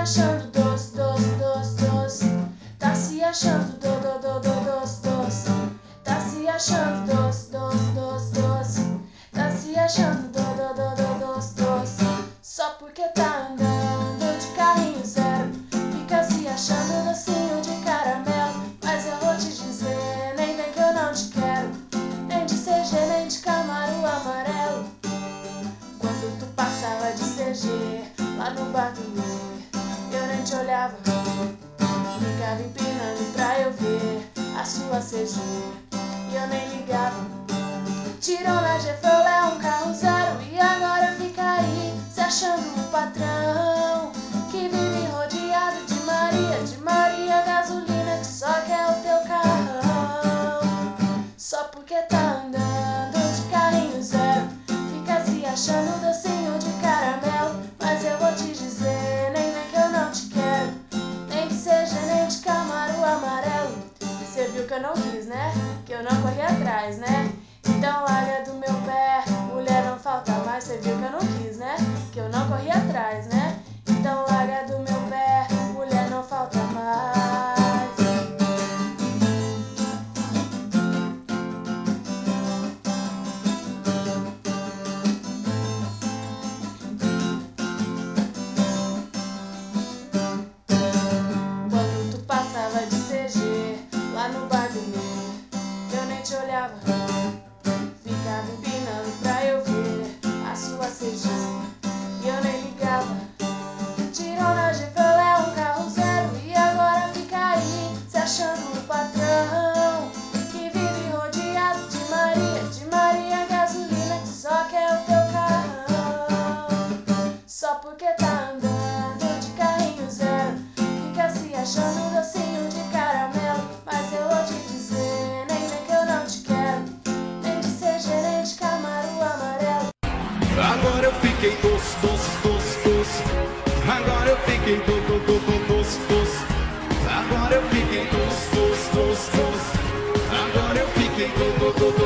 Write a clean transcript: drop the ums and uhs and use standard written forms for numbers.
achando doce, doce, doce, doce. Tá se achando doce, doce. Tá se achando doce, doce, doce, doce. Tá se achando doce, doce. Só porque tá andando de carrinho zero, fica se achando docinho de caramelo. Mas eu vou te dizer, nem vem que eu não te quero, nem de CG, nem de Camaro amarelo. Quando tu passava de CG lá no bar do Lê, eu nem te olhava, ficava empinando pra eu ver a sua CG e eu nem ligava. Tirou na Chevrolet um carro zero e agora fica aí se achando um patrão que vive rodeado de Maria gasolina que só quer o teu carrão. Só porque tá andando de carrinho zero, fica se achando docinho de caramelo. Mas eu vou te dizer, nem vem que eu não te quero, nem que seja nem de Camaro amarelo. Você viu que eu não quis, né? Que eu não corri atrás, né? Então larga do meu pé, mulher não falta mais. Você viu que eu não quis, né? Que eu não corri atrás, né? Então larga do meu pé, mulher não falta mais. Quando tu passava de CG lá no bar do Lê, eu nem te olhava, ficava empinando pra eu ver a sua CG e eu nem ligava. Tirou na Chevrolet um carro zero e agora fica aí se achando um patrão que vive rodeado de Maria gasolina que só quer o teu carrão. Só porque tá andando de carrinho zero, fica se achando docinho de caramelo. Mas eu vou te dizer, nem vem que eu não te quero, nem de CG, nem de Camaro amarelo. Agora eu fiquei doce, doce, doce, doce. Agora eu fiquei doce, doce. Agora eu fiquei doce, doce, doce, doce. Agora eu fiquei doce.